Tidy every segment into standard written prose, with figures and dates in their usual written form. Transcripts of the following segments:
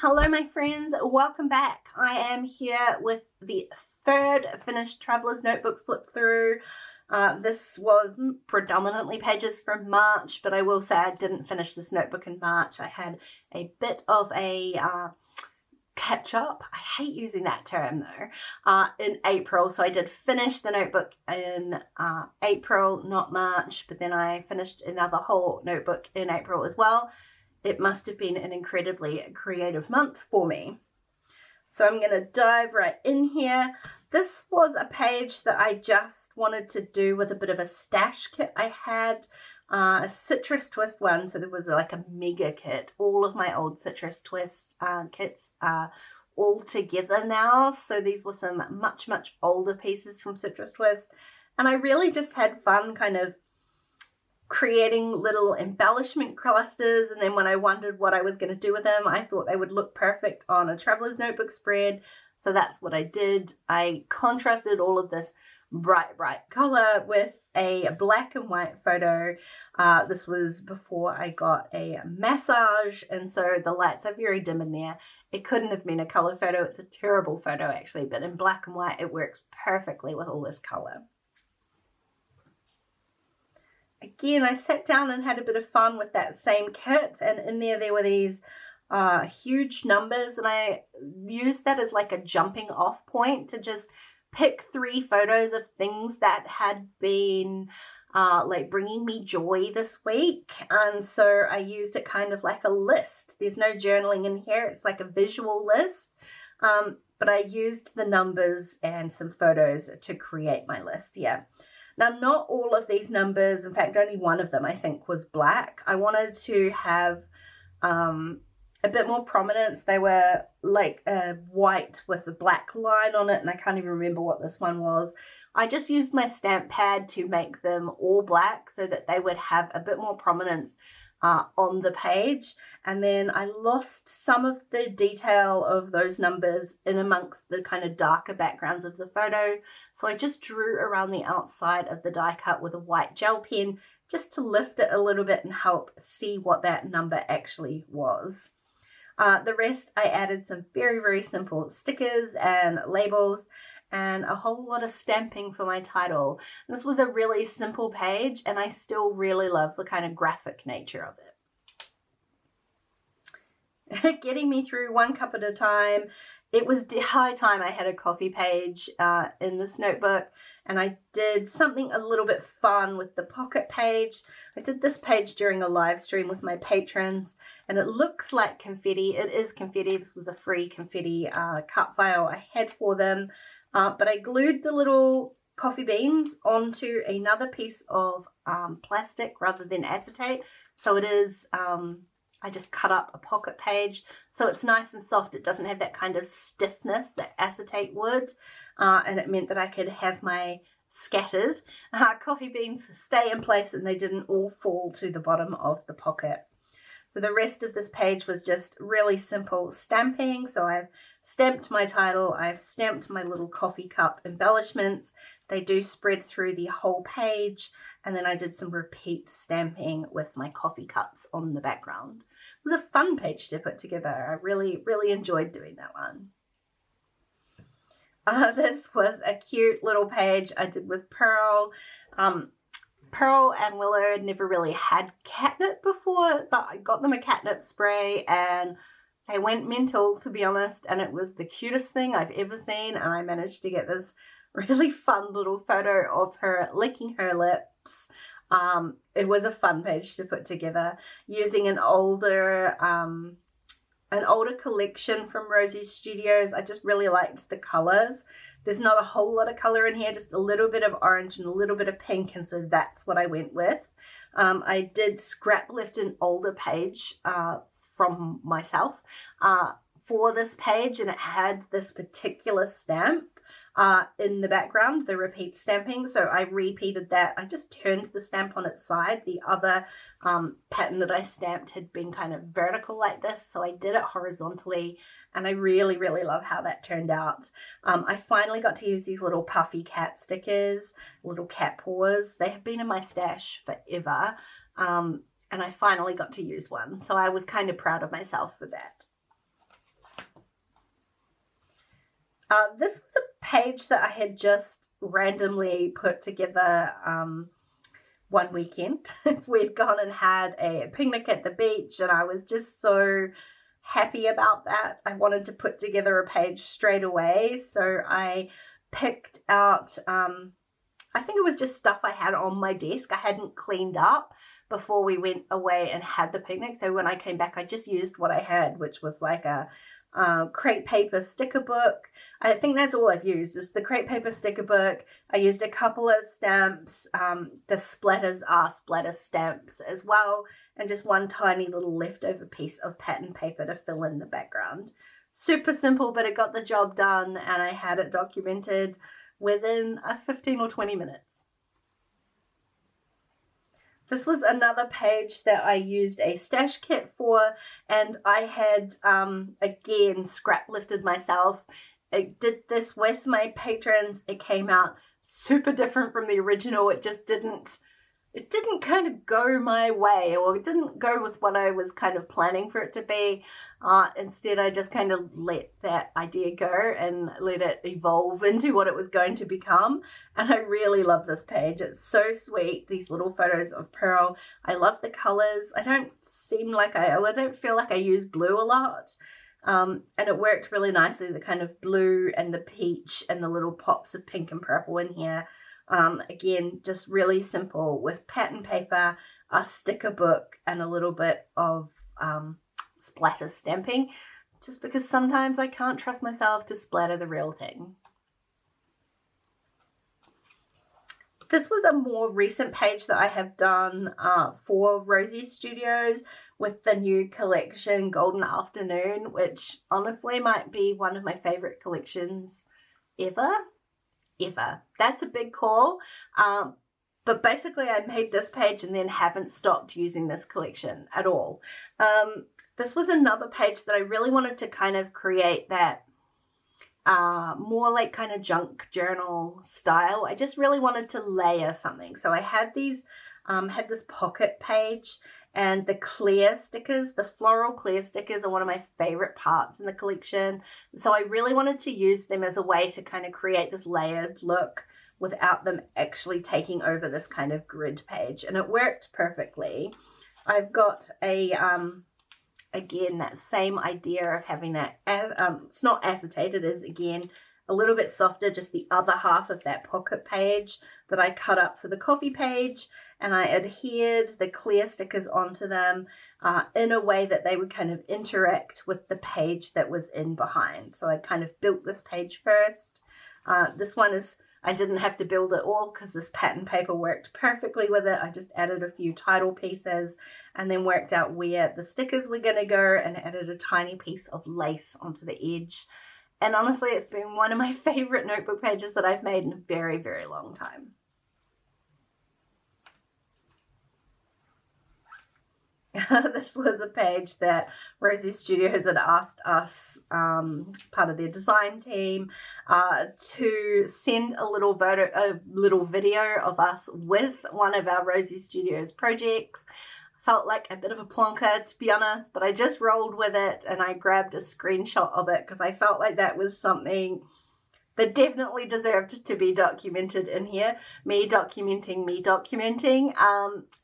Hello my friends, welcome back. I am here with the third finished Traveler's Notebook flip through. This was predominantly pages from March, but I will say I didn't finish this notebook in March. I had a bit of a catch up. I hate using that term though, in April. So I did finish the notebook in April, not March, but then I finished another whole notebook in April as well. It must have been an incredibly creative month for me. So I'm going to dive right in here. This was a page that I just wanted to do with a bit of a stash kit I had. A citrus twist one, so there was like a mega kit. All of my old citrus twist kits are all together now. So these were some much older pieces from citrus twist. And I really just had fun kind of creating little embellishment clusters, and then when I wondered what I was going to do with them, I thought they would look perfect on a Traveler's Notebook spread, so that's what I did. I contrasted all of this bright color with a black and white photo. This was before I got a massage, and so the lights are very dim in there. It couldn't have been a color photo. It's a terrible photo actually, but in black and white it works perfectly with all this color. Again, I sat down and had a bit of fun with that same kit, and in there were these huge numbers, and I used that as like a jumping off point to just pick 3 photos of things that had been like bringing me joy this week. And so I used it kind of like a list. There's no journaling in here. It's like a visual list. But I used the numbers and some photos to create my list here. Now, not all of these numbers, in fact, only one of them I think was black. I wanted to have a bit more prominence. They were like white with a black line on it, and I can't even remember what this one was. I just used my stamp pad to make them all black so that they would have a bit more prominence on the page, and then I lost some of the detail of those numbers in amongst the kind of darker backgrounds of the photo, so I just drew around the outside of the die cut with a white gel pen just to lift it a little bit and help see what that number actually was. The rest I added some very simple stickers and labels and a whole lot of stamping for my title. This was a really simple page, and I still really love the kind of graphic nature of it. Getting me through one cup at a time. It was high time I had a coffee page in this notebook, and I did something a little bit fun with the pocket page. I did this page during a live stream with my patrons, and it looks like confetti. It is confetti. This was a free confetti cut file I had for them. But I glued the little coffee beans onto another piece of plastic rather than acetate. So it is, I just cut up a pocket page. So it's nice and soft. It doesn't have that kind of stiffness that acetate would. And it meant that I could have my scattered coffee beans stay in place and they didn't all fall to the bottom of the pocket. So the rest of this page was just really simple stamping. So I've stamped my title, I've stamped my little coffee cup embellishments. They do spread through the whole page. And then I did some repeat stamping with my coffee cups on the background. It was a fun page to put together. I really enjoyed doing that one. This was a cute little page I did with Pearl. Pearl and Willow had never really had catnip before, but I got them a catnip spray and they went mental, to be honest, and it was the cutest thing I've ever seen, and I managed to get this really fun little photo of her licking her lips. It was a fun page to put together using an older collection from Rosie Studios. I just really liked the colors. There's not a whole lot of color in here, just a little bit of orange and a little bit of pink, and so that's what I went with. I did scrap lift an older page from myself for this page, and it had this particular stamp in the background, the repeat stamping, so I repeated that. I just turned the stamp on its side. The other pattern that I stamped had been kind of vertical like this, so I did it horizontally, and I really love how that turned out. I finally got to use these little puffy cat stickers, little cat paws. They have been in my stash forever, and I finally got to use one, so I was kind of proud of myself for that. This was a page that I had just randomly put together one weekend. We'd gone and had a picnic at the beach, and I was just so happy about that. I wanted to put together a page straight away, so I picked out, I think it was just stuff I had on my desk I hadn't cleaned up before we went away and had the picnic. So when I came back, I just used what I had, which was like a crepe paper sticker book. I think that's all I've used, is the crepe paper sticker book. I used a couple of stamps. The splatters are splatter stamps as well, and just one tiny little leftover piece of pattern paper to fill in the background. Super simple, but it got the job done, and I had it documented within 15 or 20 minutes. This was another page that I used a stash kit for, and I had, again, scrap lifted myself. I did this with my patrons. It came out super different from the original. It just didn't kind of go my way, or it didn't go with what I was kind of planning for it to be. Instead, I just kind of let that idea go and let it evolve into what it was going to become. And I really love this page. It's so sweet, these little photos of Pearl. I love the colors. I don't feel like I use blue a lot. And it worked really nicely, the kind of blue and the peach and the little pops of pink and purple in here. Again, just really simple with pattern paper, a sticker book, and a little bit of splatter stamping, just because sometimes I can't trust myself to splatter the real thing. This was a more recent page that I have done for Rosie Studios with the new collection Golden Afternoon, which honestly might be one of my favorite collections ever. That's a big call. But basically I made this page and then haven't stopped using this collection at all. This was another page that I really wanted to kind of create that more like kind of junk journal style. I just really wanted to layer something. So I had these, had this pocket page, and the clear stickers, the floral clear stickers, are one of my favorite parts in the collection. So I really wanted to use them as a way to kind of create this layered look without them actually taking over this kind of grid page. And it worked perfectly. I've got a, again, that same idea of having that, it's not acetate, it is again a little bit softer, just the other half of that pocket page that I cut up for the coffee page, and I adhered the clear stickers onto them in a way that they would kind of interact with the page that was in behind. So I kind of built this page first. This one is, I didn't have to build it all because this pattern paper worked perfectly with it. I just added a few title pieces and then worked out where the stickers were going to go and added a tiny piece of lace onto the edge. And honestly, it's been one of my favorite notebook pages that I've made in a very, very long time. This was a page that Rosie Studios had asked us, part of their design team, to send a little video of us with one of our Rosie Studios projects. Felt like a bit of a plonker, to be honest, but I just rolled with it and I grabbed a screenshot of it because I felt like that was something that definitely deserved to be documented in here. Me documenting.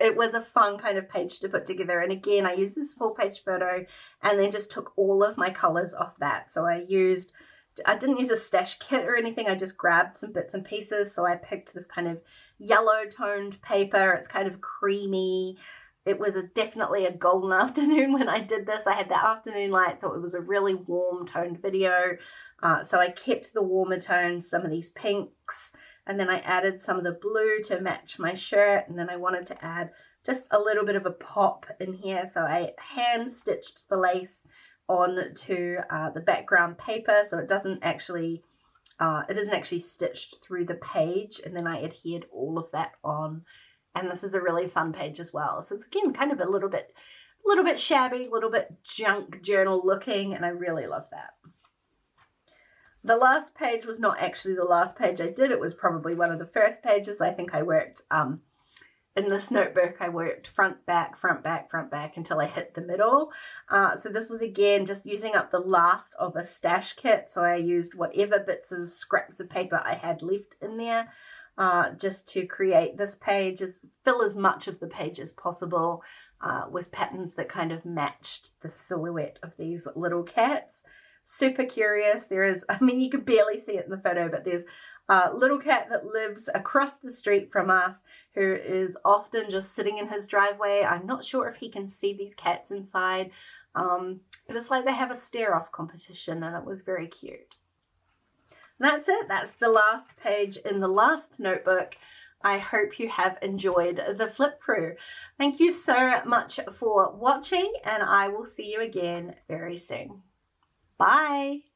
It was a fun kind of page to put together. And again, I used this full page photo and then just took all of my colors off that. So I didn't use a stash kit or anything. I just grabbed some bits and pieces. So I picked this kind of yellow toned paper. It's kind of creamy. It was definitely a golden afternoon when I did this. I had the afternoon light, so it was a really warm toned video. So I kept the warmer tones, some of these pinks, and then I added some of the blue to match my shirt. And then I wanted to add just a little bit of a pop in here. So I hand stitched the lace onto the background paper. So it isn't actually stitched through the page. And then I adhered all of that on. And this is a really fun page as well. So it's again kind of a little bit shabby, a little bit junk journal looking, and I really love that. The last page was not actually the last page I did. It was probably one of the first pages. I think I worked in this notebook, I worked front, back, front, back, front, back until I hit the middle. So this was, again, just using up the last of a stash kit. So I used whatever bits of scraps of paper I had left in there just to create this page, fill as much of the page as possible with patterns that kind of matched the silhouette of these little cats. Super curious. There is, I mean, you can barely see it in the photo, but there's a little cat that lives across the street from us who is often just sitting in his driveway. I'm not sure if he can see these cats inside, but it's like they have a stare-off competition, and it was very cute. And that's it. That's the last page in the last notebook. I hope you have enjoyed the flip through. Thank you so much for watching, and I will see you again very soon. Bye.